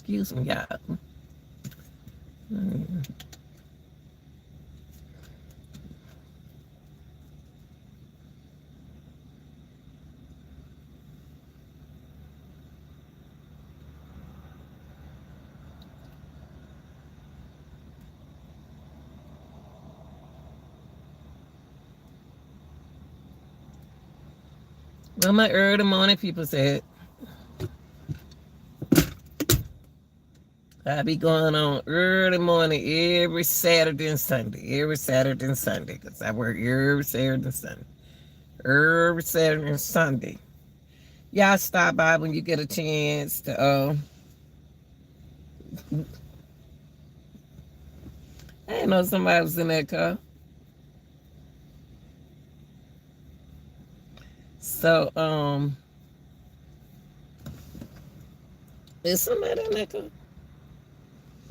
Excuse me, y'all. Well, my early morning people said I be going on early morning every Saturday and Sunday. Every Saturday and Sunday. Because I work every Saturday and Sunday. Every Saturday and Sunday. Y'all stop by when you get a chance to I didn't know somebody was in that car. So is somebody in that car?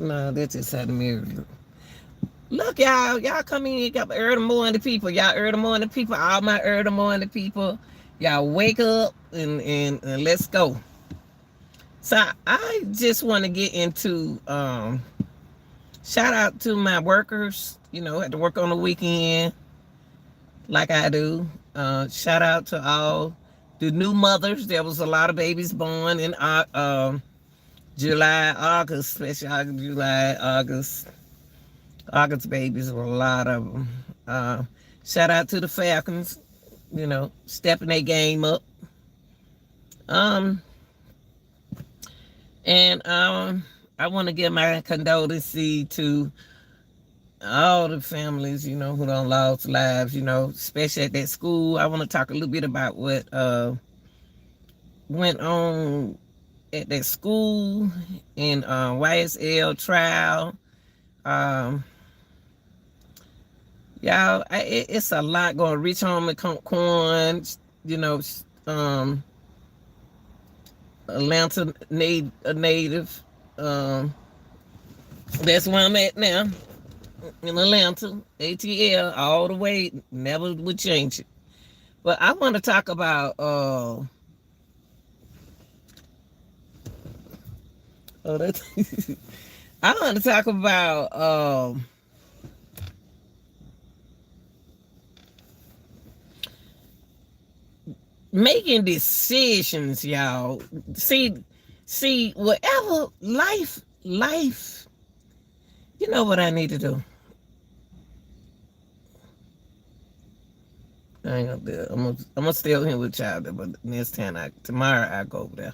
No, that just had a mirror. Look, y'all come in, got early morning people. Y'all early morning people, all my early morning people. Y'all wake up and let's go. So I just want to get into shout out to my workers, had to work on the weekend like I do. Shout out to all the new mothers. There was a lot of babies born in July, August, especially July, August. August babies were a lot of them. Shout out to the Falcons, stepping their game up. And I want to give my condolences to all the families, who done lost lives, especially at that school. I want to talk a little bit about what went on at that school in YSL trial. Y'all, it's a lot going. Rich Homie Corn, Atlanta native. That's where I'm at now, in Atlanta. ATL all the way. Never would change it. But I want to talk about I want to talk about making decisions, y'all. See, whatever life, you know what I need to do. I ain't gonna do it. I'm gonna stay here with y'all, but next time tomorrow I go over there.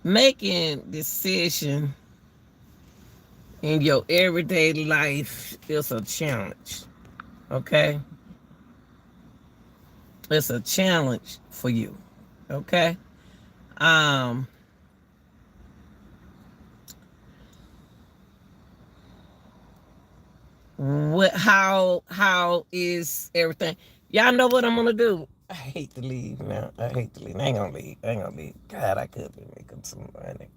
Making decision in your everyday life is a challenge. Okay? It's a challenge for you. Okay? How is everything? Y'all know what I'm gonna do. I hate to leave now. I ain't gonna leave. God, I could be making some money.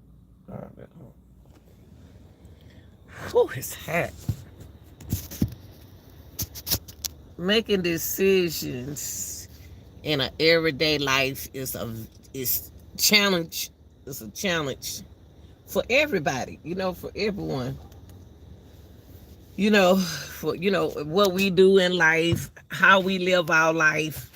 Whew, it's hot. Making decisions in an everyday life is challenge. It's a challenge for everybody. For everyone. For what we do in life, how we live our life,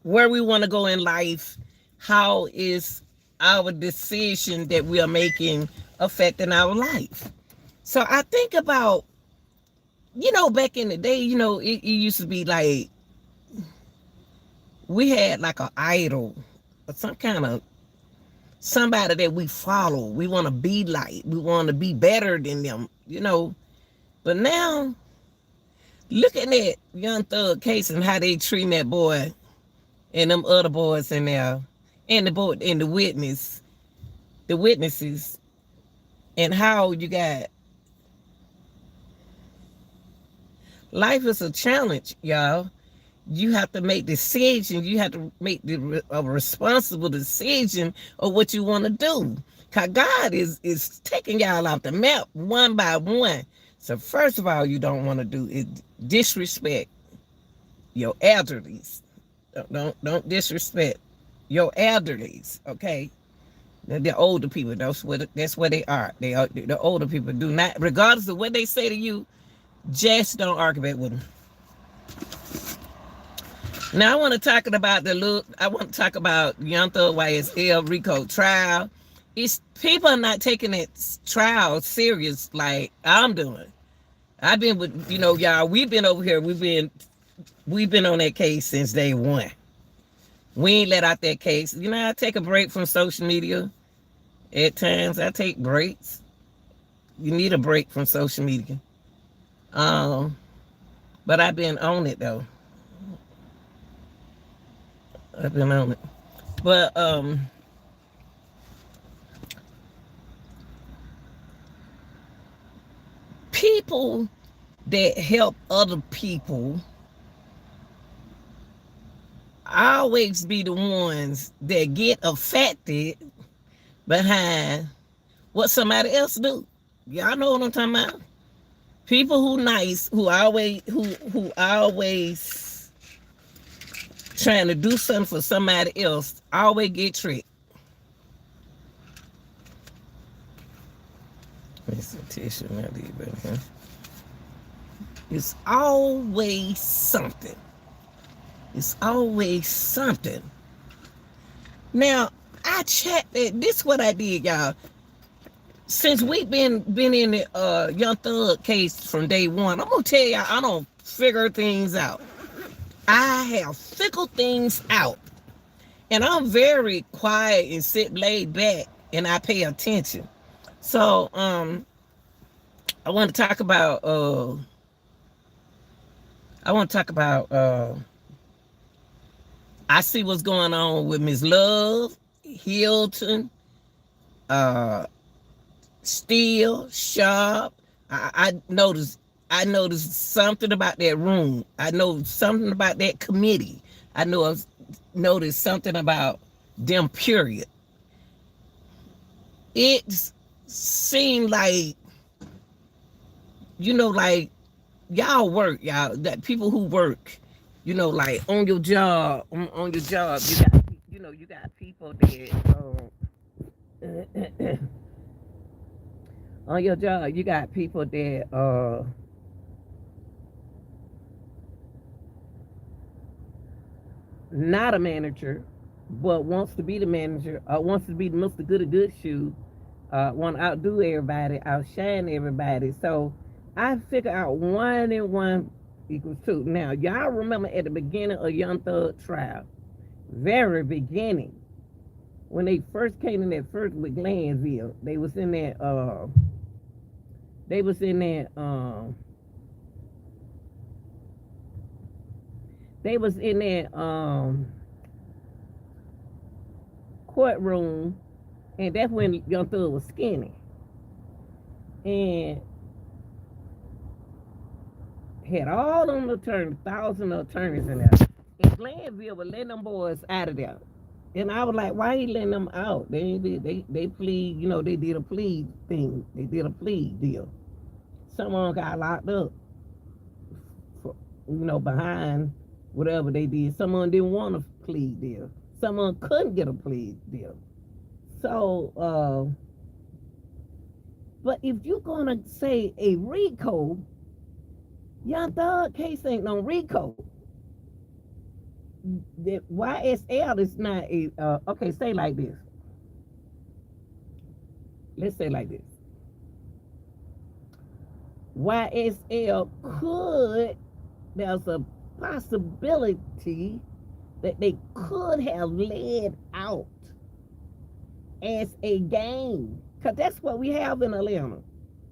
where we want to go in life, how is our decision that we are making affecting our life. So I think about, back in the day, it used to be like we had like an idol or some kind of somebody that we follow. We want to be like, we want to be better than them, But now, looking at Young Thug case and how they treating that boy and them other boys in there, and the witnesses, and how you got life is a challenge, y'all. You have to make decisions. You have to make a responsible decision of what you want to do. Because God is taking y'all off the map one by one. So first of all, you don't want to do is disrespect your elderlies. Don't disrespect your elderlies, okay? The older people, that's what they are. They are the older people. Do not, regardless of what they say to you, just don't argue with them. Now I want to talk about I want to talk about Young Thug YSL Rico trial. It's people are not taking that trial serious like I'm doing. I've been with y'all. We've been over here. We've been on that case since day one. We ain't let out that case. I take a break from social media. At times I take breaks. You need a break from social media. But I've been on it though. I've been on it. But people that help other people always be the ones that get affected behind what somebody else do. Y'all know what I'm talking about? People who nice, who always trying to do something for somebody else, always get tricked. It's a tissue, not even. It's always something. It's always something. Now, I checked it. This is what I did, y'all. Since we've been in the Young Thug case from day one, I'm gonna tell y'all, I don't figure things out. I have figured things out, and I'm very quiet and sit laid back, and I pay attention. So, I want to talk about. I see what's going on with Miss Love, Hilton, Steele, Sharp. I noticed something about that room. I know something about that committee. I noticed something about them, period. It seemed like, like y'all work, y'all, that people who work, like on your job, on your job, you got people that, on your job, you got people that, not a manager, but wants to be the manager, wants to be the Mr. Goody Good Shoe, want to outdo everybody, outshine everybody. So I figure out 1 and 1 equals 2. Now, y'all remember at the beginning of Young Thug trial, very beginning, when they first came in that first with Glanville, they was in that courtroom, and that's when Young Thug was skinny and had all them attorneys, 1,000 attorneys in there. And Glanville was letting them boys out of there. And I was like, why he letting them out? They plead, they did a plea thing. They did a plea deal. Someone got locked up for, behind whatever they did. Someone didn't want a plea deal. Someone couldn't get a plea deal. So, but if you're gonna say a Rico, Young Thug case ain't no Rico. The YSL is not a, okay, say like this. Let's say like this. YSL there's a possibility that they could have led out as a gang. Because that's what we have in Atlanta.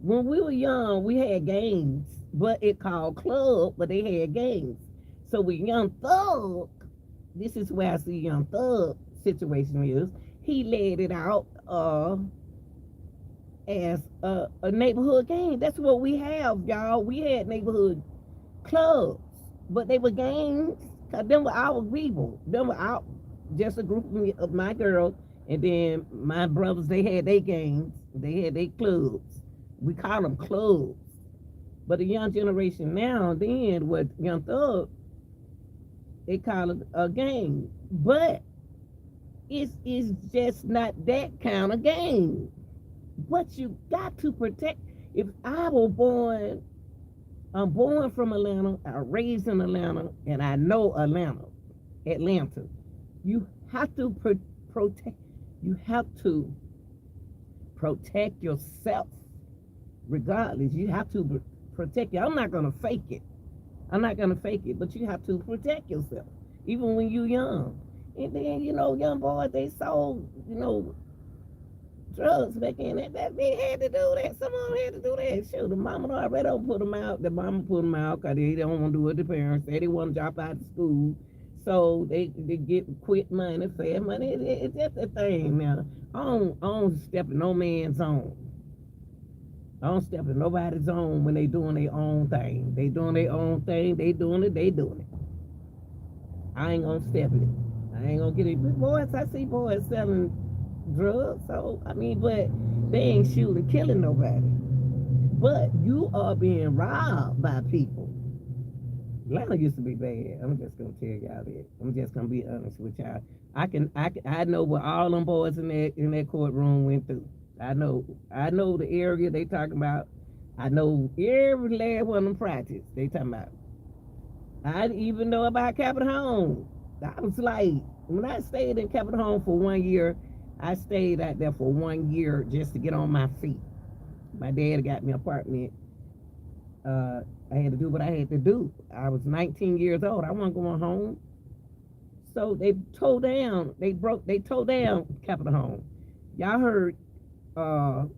When we were young, we had gangs, but it called club, but they had gangs. So with Young Thug, this is where I see Young Thug situation is. He laid it out as a neighborhood gang. That's what we have, y'all. We had neighborhood clubs, but they were gangs. Cause them were our people. Them were just a group of my girls, and then my brothers. They had their gangs. They had their clubs. We call them clubs. But the young generation now, then with Young Thug, they call it a gang. But it's just not that kind of game. But you got to protect. If I was born, I'm born from Atlanta, I raised in Atlanta, and I know Atlanta. You have to protect. You have to protect yourself, regardless. You have to protect you. I'm not gonna fake it. I'm not gonna fake it, but you have to protect yourself, even when you're young. And then young boys they sold drugs back in that they had to do that. Someone had to do that. Shoot, the mama already don't put them out. The mama put them out because they don't want to do what the parents say. They want to drop out of school. So they get quit money, fair money. It's just a thing now. I don't step in no man's zone. I don't step in nobody's zone when they doing their own thing. They doing their own thing. They doing it. They doing it. I ain't gonna step in it. I ain't gonna get it. But boys, I see boys selling drugs. So I mean, but they ain't shooting, killing nobody. But you are being robbed by people. Atlanta used to be bad. I'm just gonna tell y'all that. I'm just gonna be honest with y'all. I know what all them boys in that courtroom went through. I know the area they talking about. I know every last one of them practice they talking about. I didn't even know about Capitol Home. I was like, when I stayed in Capitol Home for 1 year, I stayed out there for 1 year just to get on my feet. My dad got me an apartment. I had to do what I had to do. I was 19 years old. I wasn't going home. So they tore down Capitol Home. Y'all heard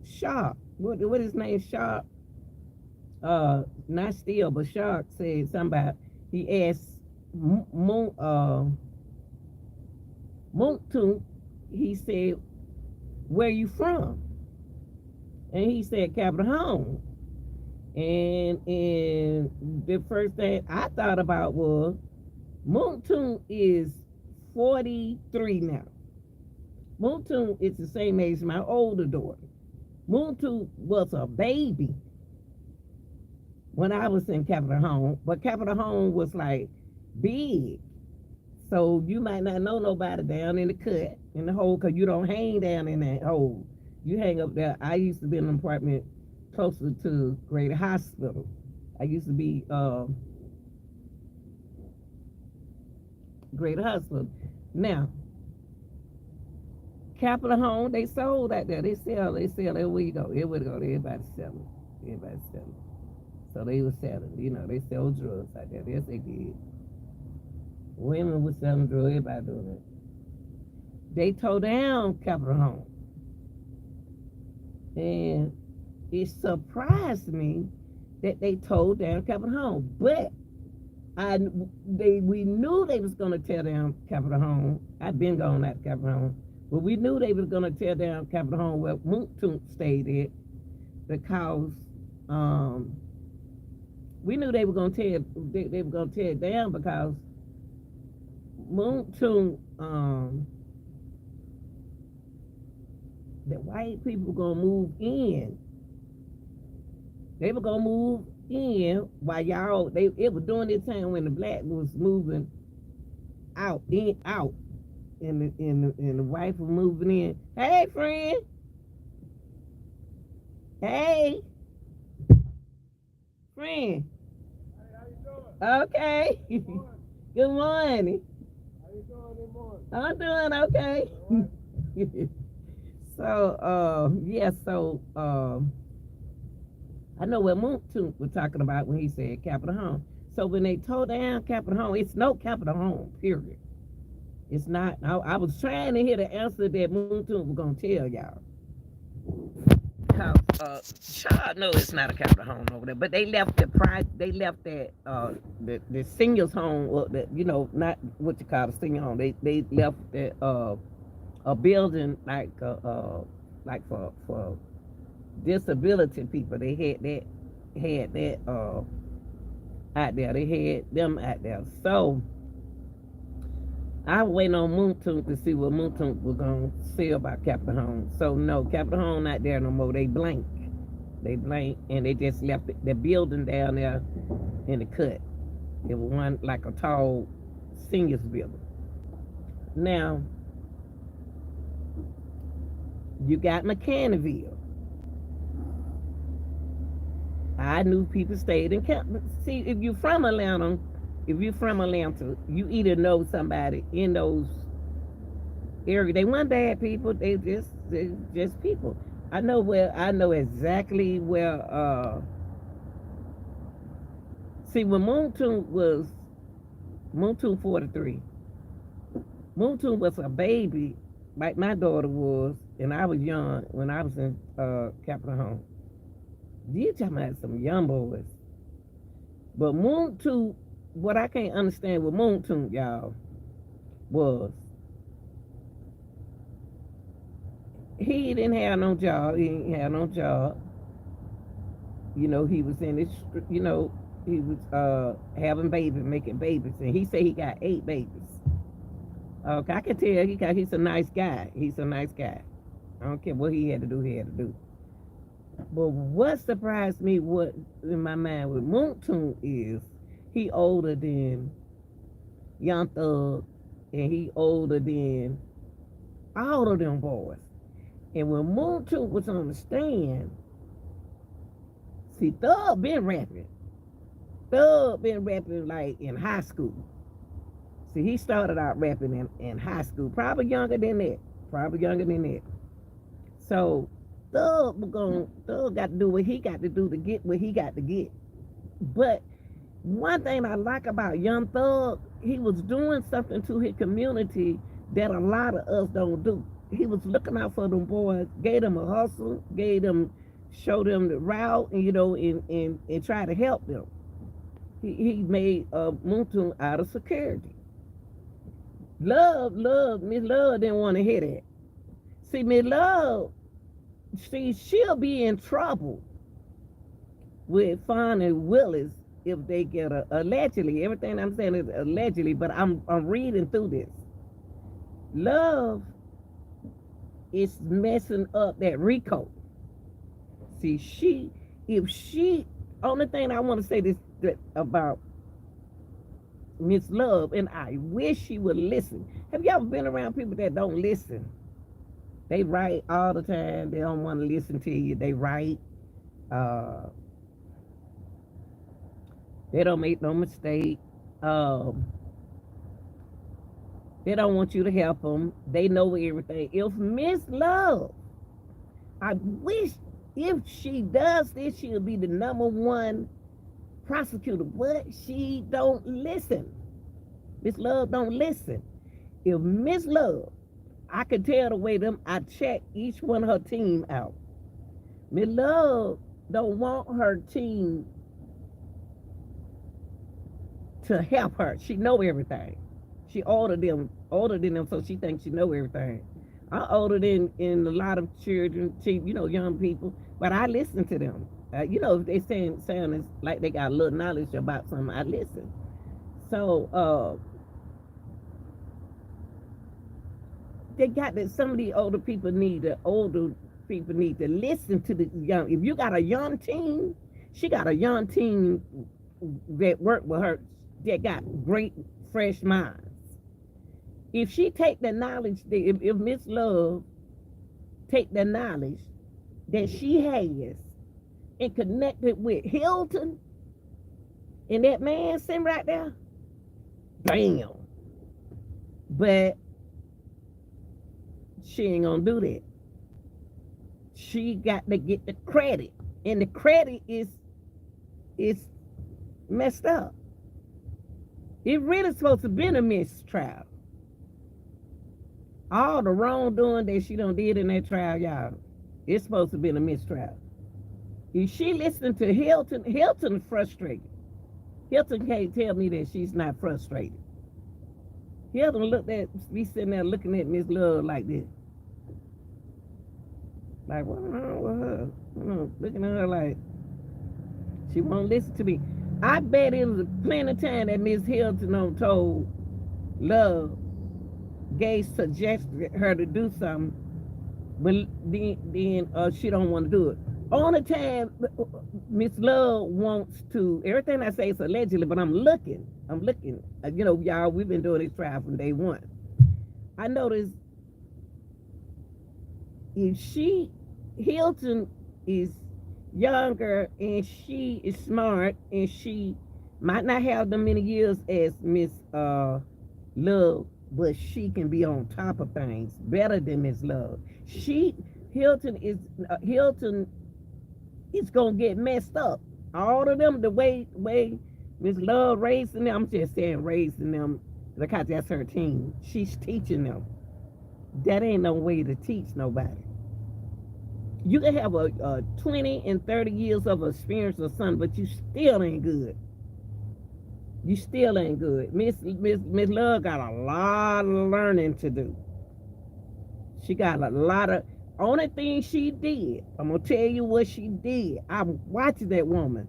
Sharp. What his name? Sharp. Not Steele, but Sharp said something about, he asked Moonton, he said, where you from? And he said Capitol Home. And the first thing I thought about was Moonton is 43 now. Moonton is the same age as my older daughter. Moonton was a baby when I was in Capitol Home, but Capitol Home was like big. So you might not know nobody down in the cut, in the hole, because you don't hang down in that hole. You hang up there. I used to be in an apartment closer to Greater Hospital. I used to be Greater Hospital. Now, Capitol Home, they sold out there. They sell. Everywhere you go. Everybody selling. Everybody selling. So they were selling. They sell drugs out there. Yes, they did. Women were selling drugs. Everybody doing it. They tore down Capitol Home. And it surprised me that they tore down Capitol Home. But we knew they was going to tear down Capitol Home. I've been going out to Capitol Home. But we knew they was going to tear down Capitol Home where Moonton stayed at, because we knew they were going to tear it down because Moonton, the white people were going to move in. They were going to move in while it was during this time when the black was moving out, and the wife was moving in. Hey, friend. Hey. Friend. Hey, how you doing? Okay. Good morning. Good morning. How you doing this morning? I'm doing okay. So, I know what Moonton was talking about when he said Capitol Home. So when they tore down Capitol Home, it's no Capitol Home, period. It's not. I was trying to hear the answer that Moonton was going to tell y'all. Child, no, it's not a Capitol Home over there. But they left the seniors home, or not what you call the senior home. They left a building like for disability people. They had that out there. They had them out there. So I was waiting on Moonton to see what Moonton was gonna say about Capitol Home. So no, Capitol Home not there no more. They blank, and they just left the building down there in the cut. It was one like a tall seniors building. Now, You got McCannville. I knew people stayed in camp. See, if you're from Atlanta, you either know somebody in those areas. They weren't bad people. They just people. I know exactly where. See, when Moontoon 43. Moontoon was a baby, like my daughter was, and I was young when I was in Capitol Home. You talking about some young boys. But Moontoon, what I can't understand with Moontoon, y'all, was he didn't have no job. He didn't have no job. He was in his, he was having babies, making babies, and he said he got 8 babies. Okay, I can tell he's a nice guy. He's a nice guy. I don't care what he had to do, he had to do. But what surprised me, what in my mind with Moontoon is he older than Young Thug, and he older than all of them boys. And when Moontoon was on the stand, see, Thug been rapping. Thug been rapping like in high school. See, he started out rapping in high school, probably younger than that. Probably younger than that. So Thug got to do what he got to do to get what he got to get. But one thing I like about Young Thug, he was doing something to his community that a lot of us don't do. He was looking out for them boys, gave them a hustle, showed them the route, and try to help them. He made Moontoon out of security. Miss Love didn't want to hear that. See, Miss Love, she'll be in trouble with Fonnie Willis if they get allegedly. Everything I'm saying is allegedly, but I'm reading through this. Love is messing up that Rico. See, only thing I want to say this about Miss Love, and I wish she would listen. Have you ever been around people that don't listen? They write all the time. They don't want to listen to you. They write. They don't make no mistake. They don't want you to help them. They know everything. If Miss Love, I wish if she does this, she'll be the #1 prosecutor, but she don't listen. Miss Love don't listen. If Miss Love, I could tell the way I check each one of her team out. Miss Love don't want her team to help her. She know everything. She older than them, so she thinks she know everything. I'm older than in a lot of children, young people, but I listen to them. If they sound like they got a little knowledge about something, I listen. So they got that some of the older people need to listen to the young. If you got a young team, she got a young team that work with her that got great fresh minds. If she take the knowledge, if Miss Love take the knowledge that she has and connect it with Hilton and that man sitting right there, bam. But she ain't gonna do that. She got to get the credit, and the credit is messed up. It really supposed to be a mistrial. All the wrongdoing that she done did in that trial, y'all, it's supposed to be a mistrial. If she listened to Hilton frustrated. Hilton can't tell me that she's not frustrated. Hilton be sitting there looking at Miss Love like this. Like, what's wrong with her? Looking at her like, she won't listen to me. I bet it was plenty of time that Miss Hilton told Love, Gay suggested her to do something, but then she don't want to do it. On the time Miss Love wants to, everything I say is allegedly, but I'm looking. Y'all, we've been doing this trial from day one. I noticed if she Hilton is younger and she is smart and she might not have the many years as Miss Love, but she can be on top of things better than Miss Love. She Hilton is gonna get messed up. All of them, the way Miss Love raising them, I'm just saying raising them because that's her team. She's teaching them. That ain't no way to teach nobody. You can have a 20 and 30 years of experience or something, but you still ain't good. You still ain't good. Miss Love got a lot of learning to do. She got a lot of only thing she did. I'm gonna tell you what she did. I'm watching that woman.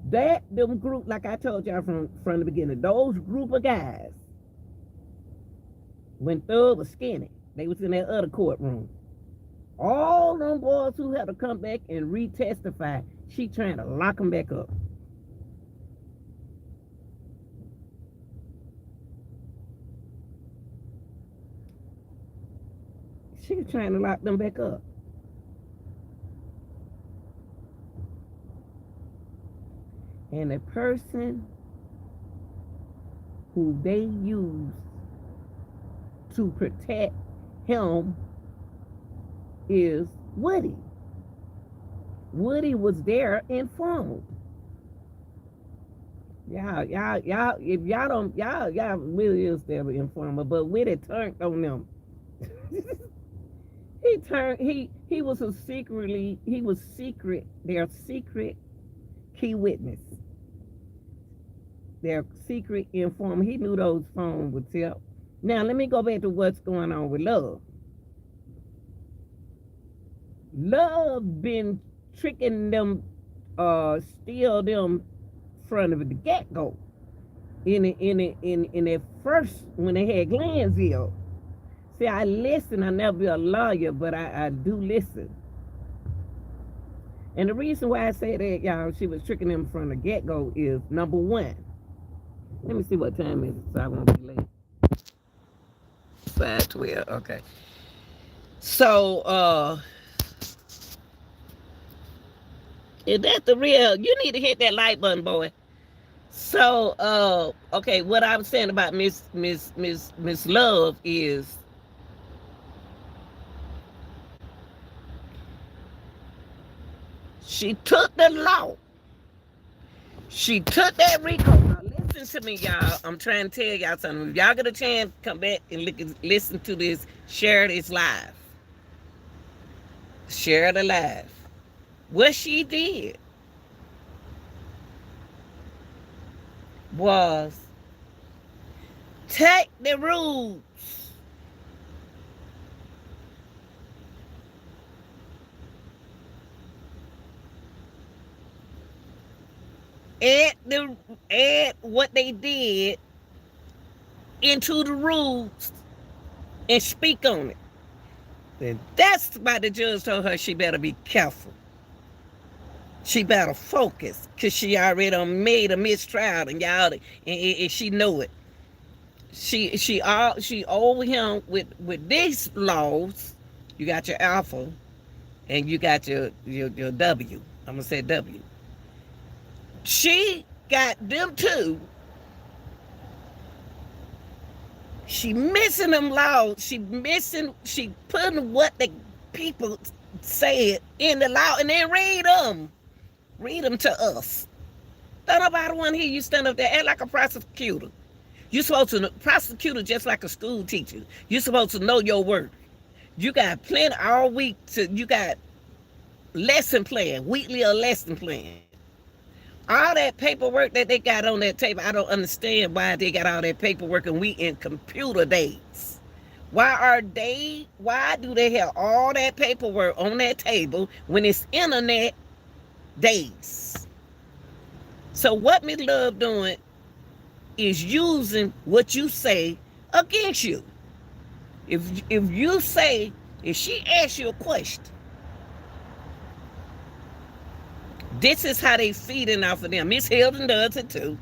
That them group, like I told y'all from the beginning, those group of guys, when Thug was skinny, they was in that other courtroom. All them boys who had to come back and retestify, she trying to lock them back up. She was trying to lock them back up. And the person who they used to protect him is Woody. Woody was there informed. Y'all, if y'all don't, y'all really is there informer, but Woody turned on them. He was their secret key witness, their secret informer. He knew those phones would tell. Now let me go back to what's going on with Love. Love been tricking them, steal them front of the get go. In their first when they had Glanville. See, I listen. I never be a lawyer, but I do listen. And the reason why I say that, y'all, she was tricking them from the get go is number one. Let me see what time it is, so I won't be late. 5:12. Okay. So, is that the real? You need to hit that like button, boy. So, okay, what I was saying about Miss Love is she took the law. She took that Rico. Now listen to me, y'all. I'm trying to tell y'all something. If y'all get a chance, come back and listen to this. Share this live. Share the live. What she did was take the rules add what they did into the rules and speak on it. And that's why the judge told her she better be careful. She better focus, cause she already made a mistrial, and y'all, and she know it. She over him with these laws. You got your alpha, and you got your W. I'm gonna say W. She got them too. She missing them laws. She putting what the people said in the law and then read them. Read them to us. Don't nobody want to hear you stand up there act like a prosecutor. You're supposed to prosecutor just like a school teacher. You're supposed to know your work. You got plenty all week you got lesson plan, weekly or lesson plan. All that paperwork that they got on that table, I don't understand why they got all that paperwork and we in computer days. Why do they have all that paperwork on that table when it's internet days? So what Miss Love doing is using what you say against you. If she asks you a question, this is how they feeding off of them. Miss Hilton does it too.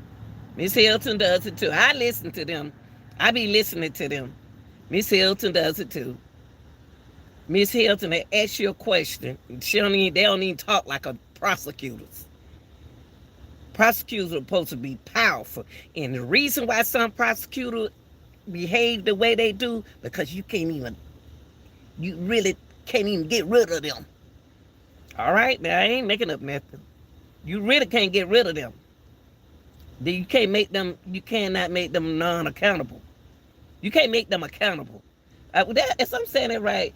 I listen to them. I be listening to them. Miss Hilton does it too. Miss Hilton, they ask you a question. They don't even talk like a prosecutors. Prosecutors are supposed to be powerful. And the reason why some prosecutors behave the way they do, because you really can't even get rid of them. All right, now I ain't making up nothing. You really can't get rid of them. You cannot make them non-accountable. You can't make them accountable. If I'm saying it right,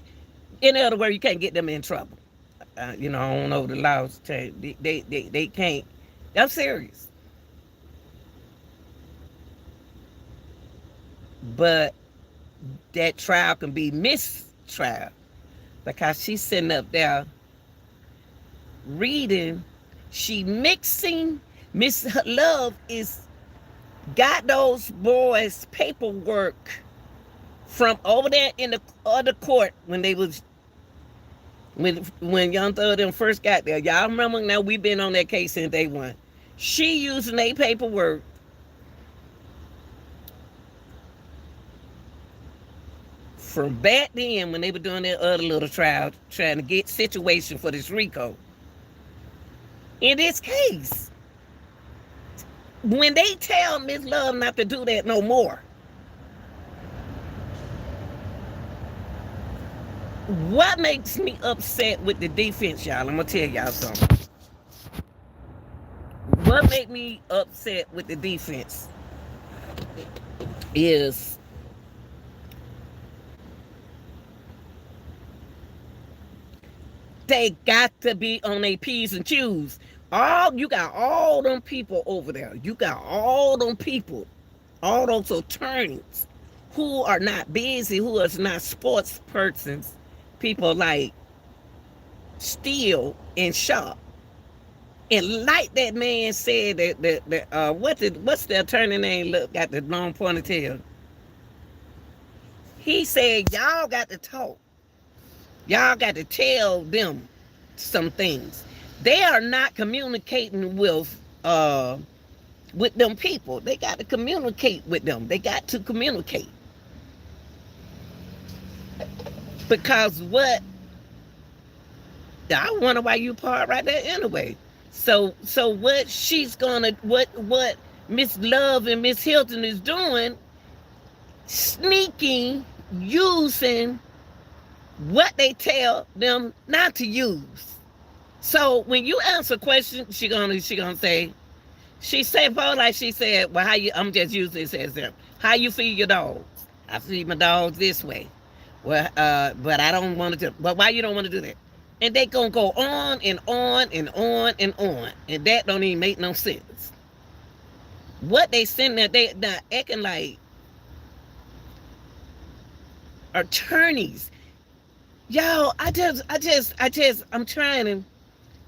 in other words, you can't get them in trouble. I don't know the laws. They can't. I'm serious. But that trial can be mistrial because she's sitting up there reading. She mixing. Miss Love is got those boys' paperwork from over there in the other court when Young Thug them first got there. Y'all remember? Now we've been on that case since day one. She using their paperwork from back then when they were doing their other little trial, trying to get situation for this Rico. In this case, when they tell Miss Love not to do that no more, what makes me upset with the defense, y'all? I'm gonna tell y'all something. What made me upset with the defense is they got to be on their P's and Q's. You got all them people over there. You got all them people, all those attorneys who are not busy, who are not sports persons. People like Steele and Shaw. And like that man said, what's the attorney name? Look, got the long ponytail. He said, y'all got to talk. Y'all got to tell them some things. They are not communicating with them people. They got to communicate with them. They got to communicate. Because I wonder why you part right there anyway. So what Miss Love and Miss Hilton is doing, sneaking, using what they tell them not to use. So when you answer a question, she gonna say, she said, like she said, well, I'm just using this as them. How you feed your dogs? I feed my dogs this way. Well, but I don't want to. But why you don't want to do that? And they gonna go on and on and on and on, and that don't even make no sense. What they send there, they not acting like attorneys. Y'all, I'm trying to.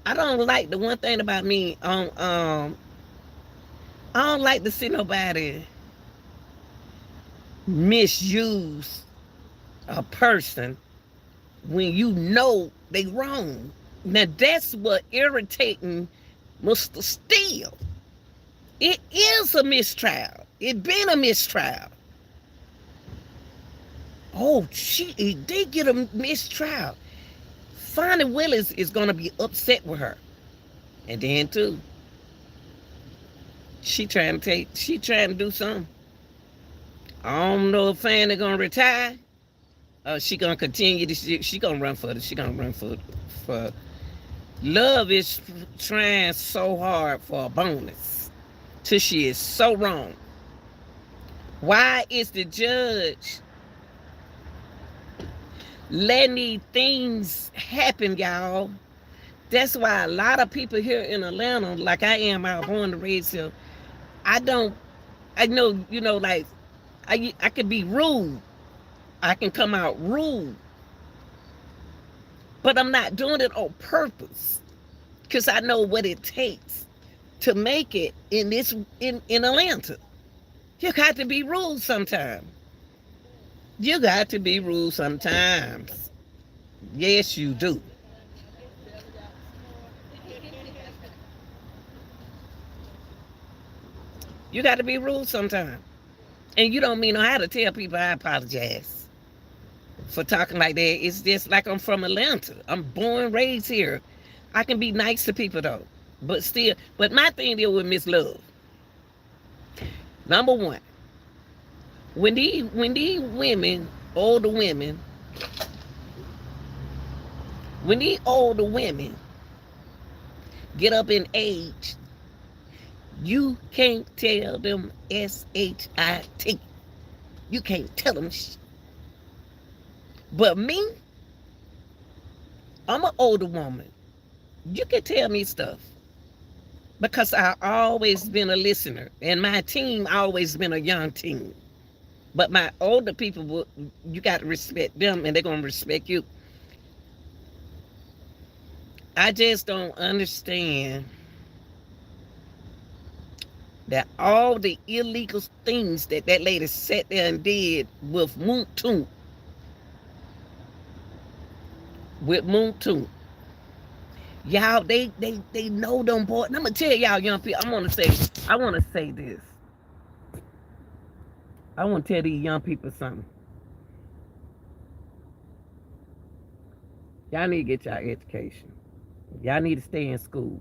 I don't like the one thing about me. I don't like to see nobody misuse a person when you know they wrong. Now that's what irritating Mr. Steele. It is a mistrial. It been a mistrial. Oh, they get a mistrial. Fonnie Willis is gonna be upset with her. And then too, she trying to do something. I don't know if Fannie gonna retire. She gonna continue. She gonna run for it. She gonna run for. Love is trying so hard for a bonus, till she is so wrong. Why is the judge letting these things happen, y'all? That's why a lot of people here in Atlanta, like I am, I was born and raised here. I know, like I could be rude. I can come out rude. But I'm not doing it on purpose. Because I know what it takes to make it in Atlanta. You got to be rude sometimes. You got to be rude sometimes. Yes, you do. You got to be rude sometimes. And you don't mean know how to tell people I apologize. for talking like that. It's just like I'm from Atlanta. I'm born, raised here. I can be nice to people though, but still. But my thing is with Miss Love. Number one, when these women, older women, when these older women get up in age, you can't tell them SHIT. You can't tell them. But me, I'm an older woman. You can tell me stuff because I always been a listener, and my team always been a young team. But my older people, you got to respect them, and they're gonna respect you. I just don't understand that all the illegal things that lady sat there and did with Moontoon, y'all, they know them boys. I'm gonna tell y'all, young people. I want to say this. I want to tell these young people something. Y'all need to get y'all education. Y'all need to stay in school.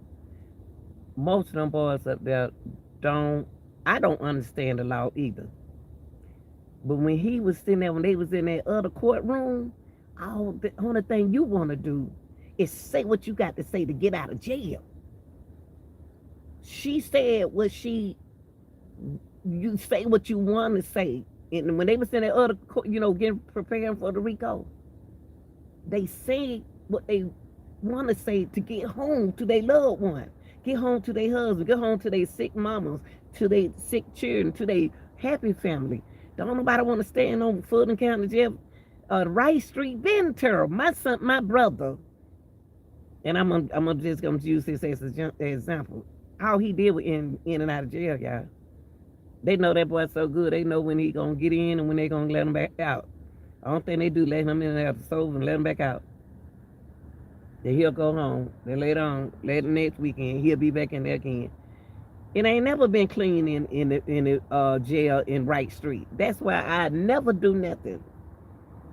Most of them boys up there don't. I don't understand the law either. But when he was sitting there, when they was in that other courtroom, all the only thing you want to do is say what you got to say to get out of jail. She said what you say what you want to say. And when they was in that other court, getting preparing for the Rico, they say what they want to say to get home to their loved one, get home to their husband, get home to their sick mamas, to their sick children, to their happy family. Don't nobody want to stand on Fulton County Jail, Rice Street, been terrible. My brother, and I'm just gonna use this as an example. How he did with in and out of jail, y'all. They know that boy so good. They know when he gonna get in and when they gonna let him back out. I don't think they do let him in there sober and let him back out. Then he'll go home. Then later on, later next weekend, he'll be back in there again. It ain't never been clean in the jail in Wright Street. That's why I never do nothing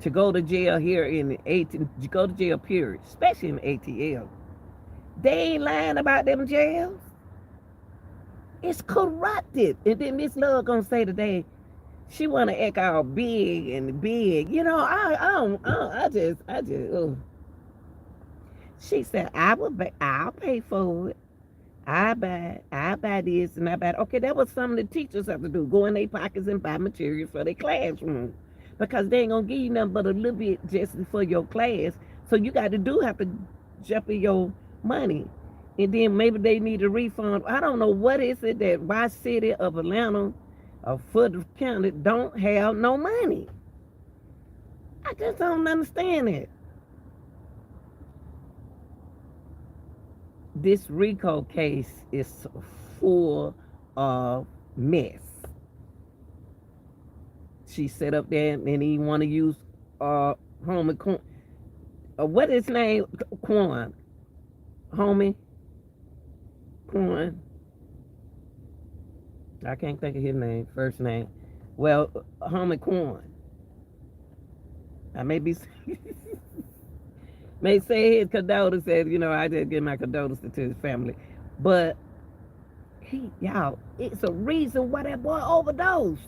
to go to jail here in the to go to jail period, especially in the ATL. They ain't lying about them jails. It's corrupted. And then Miss Love gonna say today, she wanna act all big and big. I just. She said, I'll pay for it. I buy this and I buy. Okay, that was something the teachers have to do. Go in their pockets and buy material for their classroom, because they ain't gonna give you nothing but a little bit just for your class. So you have to jump in your money, and then maybe they need a refund. I don't know what is it that why city of Atlanta or Fulton County don't have no money. I just don't understand it. This Rico case is full of mess. She set up there and he want to use homie what is his name? Quan. Homie Quan. I can't think of his name, first name. Well, homie Quan. I may be may say his condolences, I just give my condolences to his family. But y'all, it's a reason why that boy overdosed.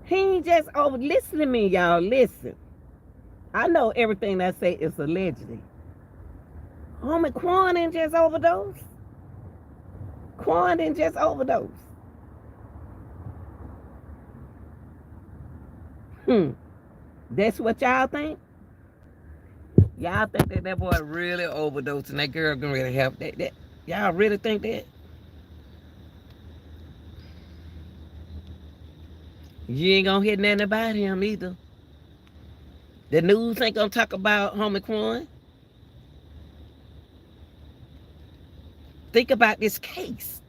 He ain't just listen to me, y'all, listen. I know everything I say is allegedly. Homie Quan didn't just overdose. Quan didn't just overdose. That's what y'all think? Y'all think that boy really overdosed and that girl gonna really help that? Y'all really think that? You ain't gonna hear nothing about him either. The news ain't gonna talk about homie Quan. Think about this case.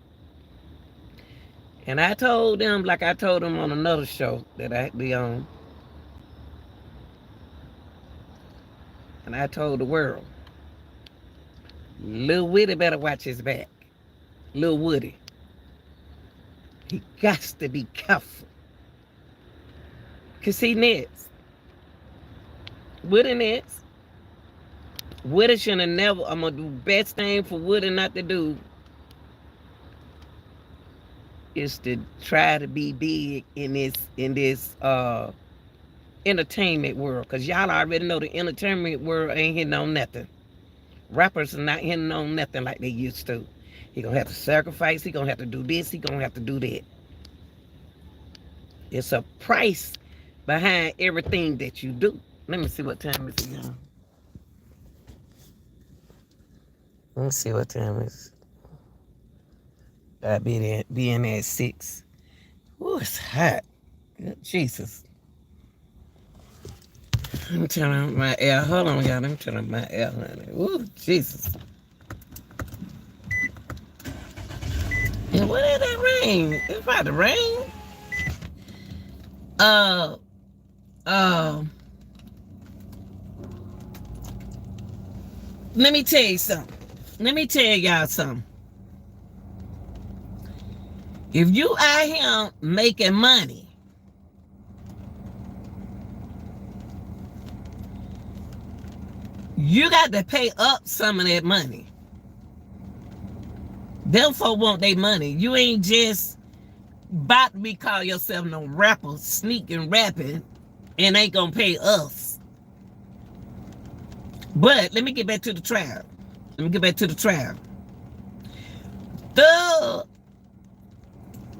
And I told them, like I told them on another show that I be on, and I told the world, Lil Woody better watch his back. Lil Woody. He got to be careful. Cause see next, Woody next. Woody should have never. I'm gonna do best thing for Woody not to do is to try to be big in this entertainment world. Cause y'all already know the entertainment world ain't hitting on nothing. Rappers are not hitting on nothing like they used to. He gonna have to sacrifice. He gonna have to do this. He gonna have to do that. It's a price behind everything that you do. Let me see what time it is now. Let me see what time it is. I'll be in at 6. Ooh, it's hot. Good Jesus. I'm turning on my air. Hold on, y'all. Let me turn on my air, honey. Ooh, Jesus. And what is that rain? It's about to rain. Let me tell you something. Let me tell y'all something. If you out here making money, you got to pay up some of that money. Them folk want their money. You ain't just about to be call yourself no rapper, sneaking rapping, and ain't gonna pay us. But let me get back to the trial. Thug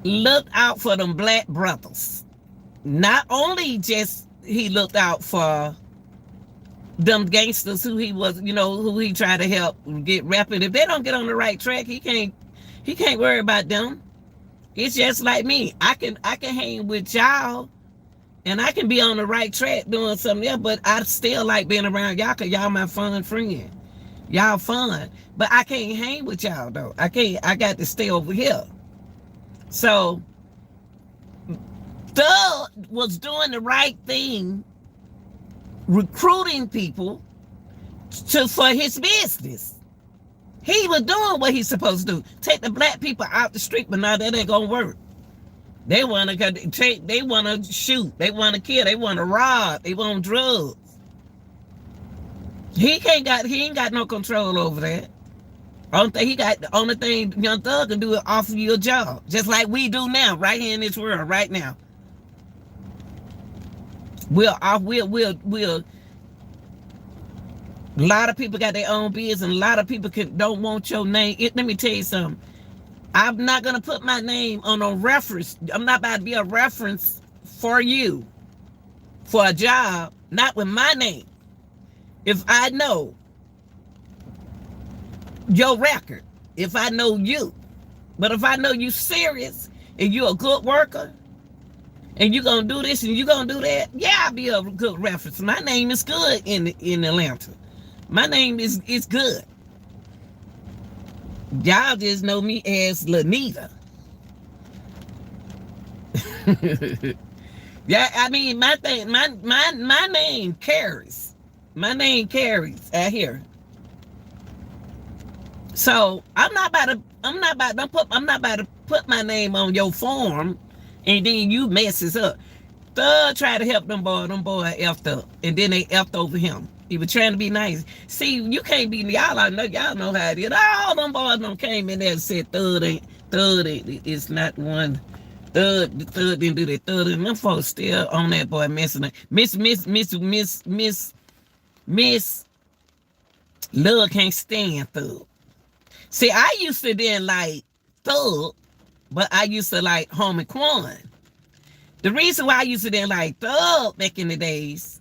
looked out for them black brothers. Not only just he looked out for them gangsters who he was, who he tried to help get rapping. If they don't get on the right track, he can't worry about them. It's just like me. I can hang with y'all and I can be on the right track doing something else, but I still like being around y'all because y'all my fun friend. Y'all fun. But I can't hang with y'all though. I got to stay over here. So Thug was doing the right thing, recruiting people for his business. He was doing what he's supposed to do. Take the black people out the street, but now that ain't gonna work. They wanna shoot, they wanna kill, they wanna rob, they want drugs. He ain't got no control over that. The only thing Young Thug can do is offer you a job, just like we do now, right here in this world, right now. A lot of people got their own business, and a lot of people don't want your name. Let me tell you something. I'm not gonna put my name on a reference. I'm not about to be a reference for you for a job, not with my name. If I know your record, if I know you, but if I know you serious and you're a good worker and you're gonna do this and you're gonna do that, yeah, I'll be a good reference. My name is good in Atlanta. My name is good. Y'all just know me as Lanita. Yeah, I mean my name carries. My name carries out here. So I'm not about to put my name on your form and then you messes up. Thug tried to help them boy effed up, and then they effed over him. He was trying to be nice. See, you can't be y'all know how it is. All them boys done came in there and said Thug it's not one. Thug didn't do that. Thug and them folks still on that boy messing up. Miss Love can't stand Thug. See, I used to then like Thug, but I used to like Homie Quan. The reason why I used to then like Thug back in the days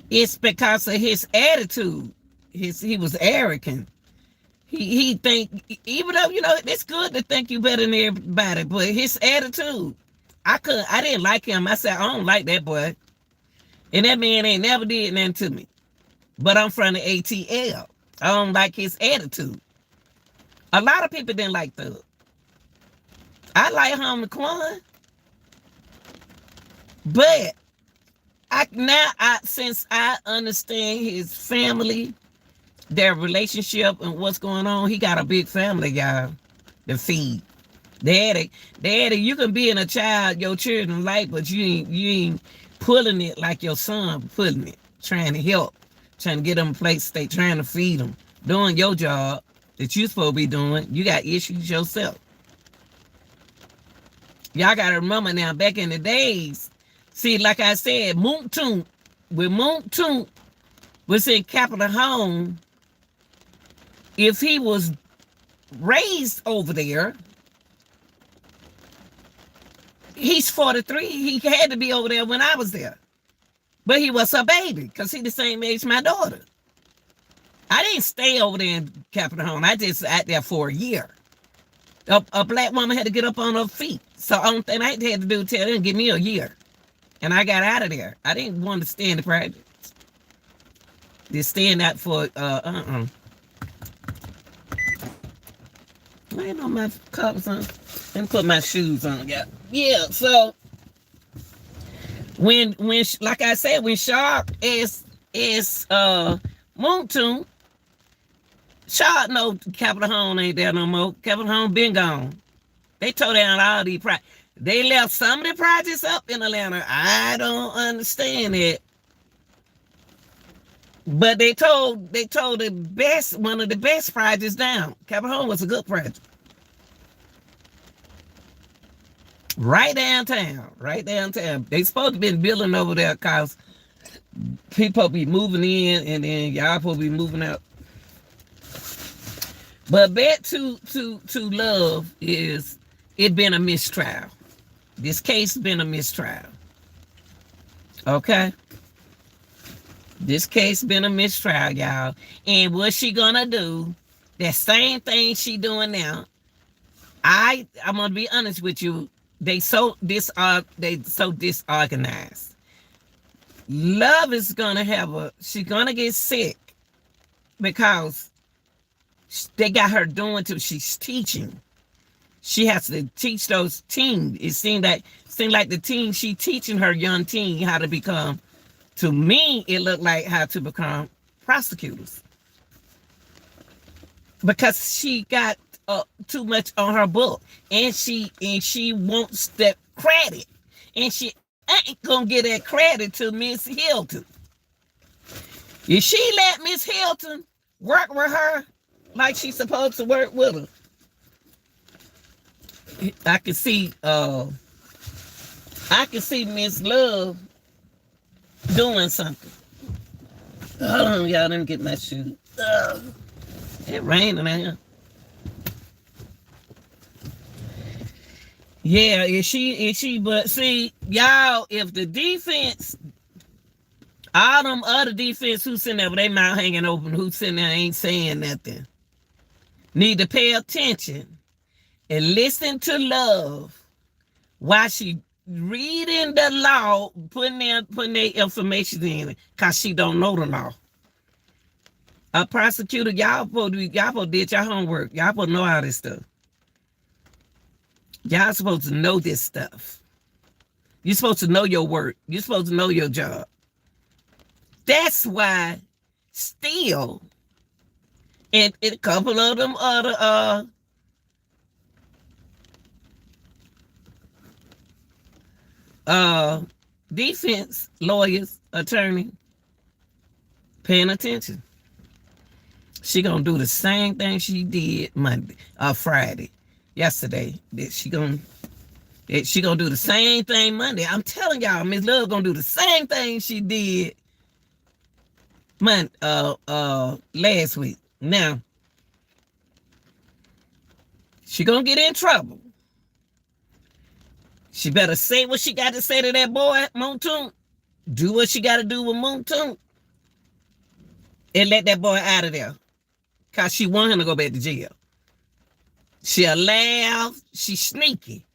is because of his attitude. He was arrogant. He think, even though, it's good to think you better than everybody, but his attitude, I didn't like him. I said, I don't like that boy. And that man ain't never did nothing to me. But I'm from the ATL. I don't like his attitude. A lot of people didn't like Thug. I like Homie Quan. But since I understand his family, their relationship and what's going on, he got a big family, y'all, to feed. Daddy, you can be your children's life, but you ain't pulling it like your son pulling it. trying to help, trying to get them a place, they trying to feed them, doing your job that you supposed to be doing. You got issues yourself. Y'all got to remember now, back in the days, see, like I said, Moontoon, when Moontoon was in Capitol Home, if he was raised over there, he's 43. He had to be over there when I was there. But he was a baby because he the same age my daughter. I didn't stay over there in Capitol Home. I just sat there for a year. A black woman had to get up on her feet. So the only thing I had to do was tell them, give me a year. And I got out of there. I didn't want to stay in the projects. Just staying out for, I ain't on my cups on. Let me put my shoes on. Yeah, so when like I said, when Sharp is Moontoon, Sharp know Capitol Home ain't there no more. Capitol Home been gone. They tore down all these projects. They left some of the projects up in Atlanta. I don't understand it. But they told one of the best projects down. Capitol Home was a good project. Right downtown. They supposed to be building over there because people be moving in and then y'all supposed to be moving out. But back to love is it been a mistrial. This case been a mistrial. Okay? This case been a mistrial, y'all. And what she gonna do, that same thing she doing now, I'm gonna be honest with you, they so disorganized. Love is gonna she's gonna get sick because they got her doing to she's teaching. She has to teach those teens. It seemed like the teen she teaching her young teen how to become. To me, it looked like how to become prosecutors because she got too much on her book, and she wants that credit, and she ain't gonna get that credit to Miss Hilton. If she let Miss Hilton work with her like she's supposed to work with her, I can see Miss Love doing something. Hold on, y'all. Let me get my shoes. It raining out here. Yeah, is she? But see, y'all, if the defense, all them other defense who sitting there with their mouth hanging open, who sitting there ain't saying nothing, need to pay attention and listen to Love while she reading the law, putting their information in it, cause she don't know the law. A prosecutor, y'all supposed to did your homework. Y'all supposed to know all this stuff. Y'all supposed to know this stuff. You're supposed to know your work. You're supposed to know your job. That's why still, and a couple of them other defense lawyers, attorney, paying attention. She gonna do the same thing she did Friday, yesterday. She gonna do the same thing Monday. I'm telling y'all, Miss Love gonna do the same thing she did last week. Now, she gonna get in trouble. She better say what she got to say to that boy, Moontoon. Do what she got to do with Moontoon. And let that boy out of there. Because she want him to go back to jail. She'll laugh. She's sneaky.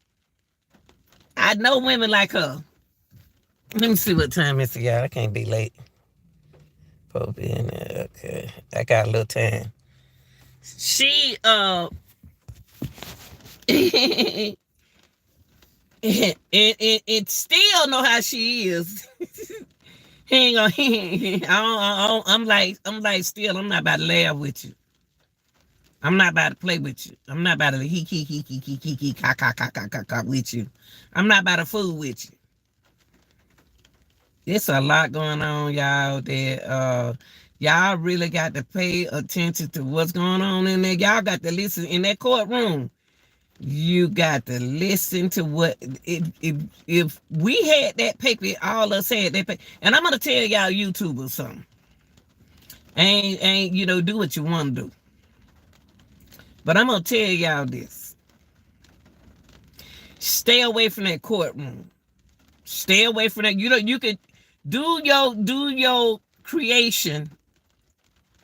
I know women like her. Let me see what time it is, y'all. I can't be late. Probably be in there. Okay. I got a little time. She, it still know how she is. I'm like, still, I'm not about to laugh with you. I'm not about to play with you. I'm not about to ka with you. I'm not about to fool with you. It's a lot going on, y'all, that y'all really got to pay attention to what's going on in there. Y'all got to listen in that courtroom. You got to listen to what if we had that paper, all us had that paper. And I'm gonna tell y'all YouTubers something. Ain't do what you want to do. But I'm gonna tell y'all this. Stay away from that courtroom. Stay away from that. You could do your creation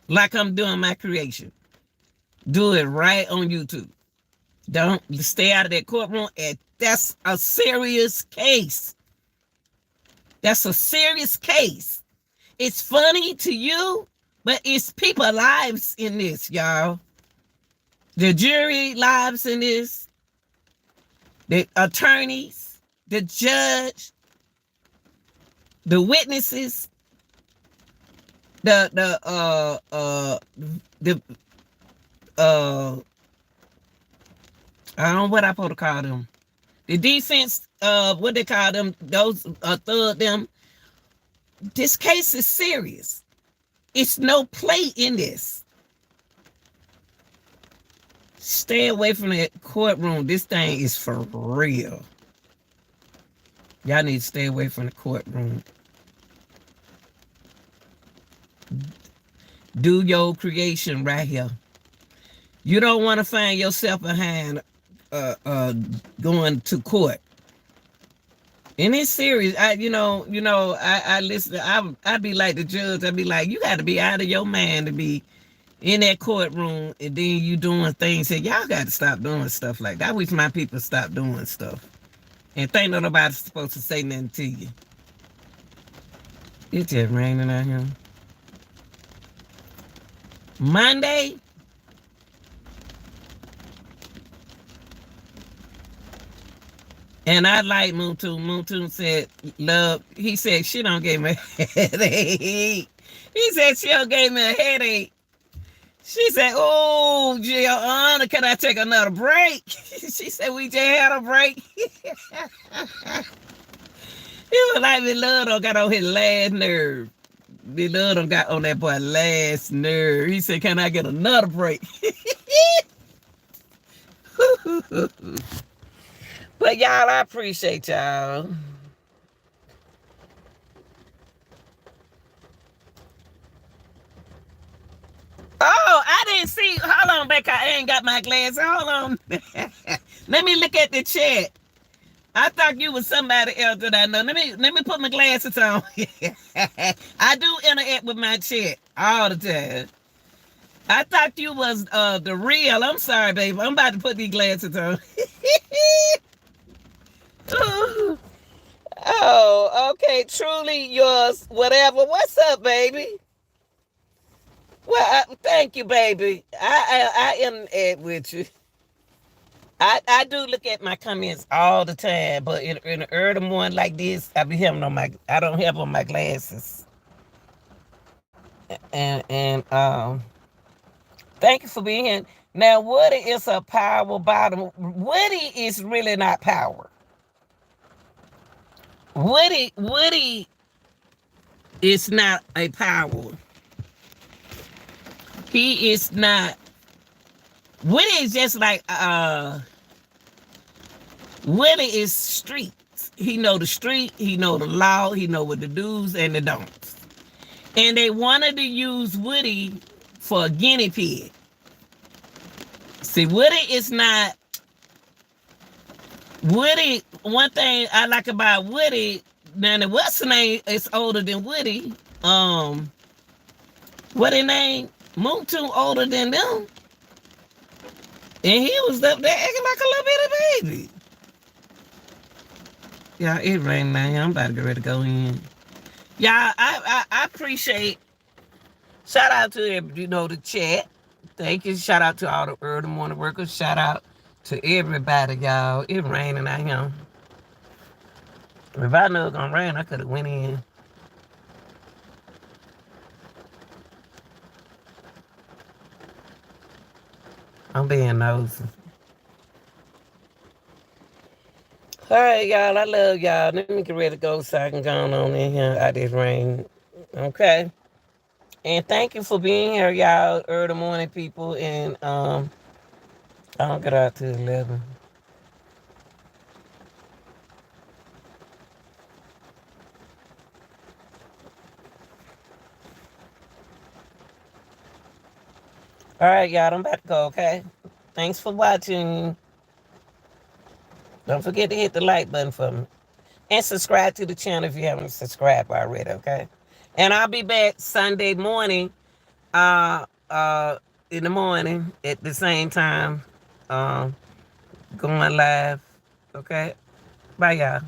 like I'm doing my creation. Do it right on YouTube. Don't stay out of that courtroom. And that's a serious case. That's a serious case. It's funny to you, but it's people lives in this, y'all. The jury lives in this. The attorneys, the judge, the witnesses, the I don't know what I supposed to call them. The defense, what they call them, those thug them. This case is serious. It's no play in this. Stay away from that courtroom. This thing is for real. Y'all need to stay away from the courtroom. Do your creation right here. You don't want to find yourself behind going to court. And it's serious. I listen. I be like the judge. I be like, you got to be out of your mind to be in that courtroom, and then you doing things. Say, y'all got to stop doing stuff like that. I wish my people stop doing stuff. And think nobody's supposed to say nothing to you. It's just raining out here. Monday. And I like Moontoon. Moontoon said, love, he said, she don't give me a headache. He said, she don't give me a headache. She said, oh, Gianna, can I take another break? She said, we just had a break. He was like, me love don't got on his last nerve. Me love don't got on that boy last nerve. He said, can I get another break? But y'all, I appreciate y'all. Oh, I didn't see. Hold on, Becca. I ain't got my glasses. Hold on. Let me look at the chat. I thought you was somebody else that I know. Let me put my glasses on. I do interact with my chat all the time. I thought you was the real. I'm sorry, baby. I'm about to put these glasses on. Oh, okay. Truly yours. Whatever. What's up, baby? Well, thank you, baby. I interact with you. I do look at my comments all the time, but in an early morning like this, I don't have on my glasses. And thank you for being here. Now, Woody is a power bottom. Woody is really not power. Woody is not a power. He is not. Woody is just like Woody is streets. He know the street, he know the law, he know what the do's and the don'ts. And they wanted to use Woody for a guinea pig. See, Woody is not. Woody, one thing I like about Woody, now the what's the name is older than Woody. What their name? Moontoon older than them. And he was up there acting like a little bitty baby. Yeah, it rained now. I'm about to get ready to go in. Yeah, I appreciate. Shout out to the chat. Thank you. Shout out to all the early morning workers. Shout out to everybody, y'all. It raining out here. If I knew it was gonna rain, I could have went in. I'm being nosy. All right, y'all. I love y'all. Let me get ready to go so I can go on in here out this rain. Okay. And thank you for being here, y'all. Early morning people. And I don't get out to 11. All right, y'all. I'm about to go. Okay. Thanks for watching. Don't forget to hit the like button for me. And subscribe to the channel if you haven't subscribed already, okay? And I'll be back Sunday morning, in the morning at the same time, going live. Okay? Bye y'all.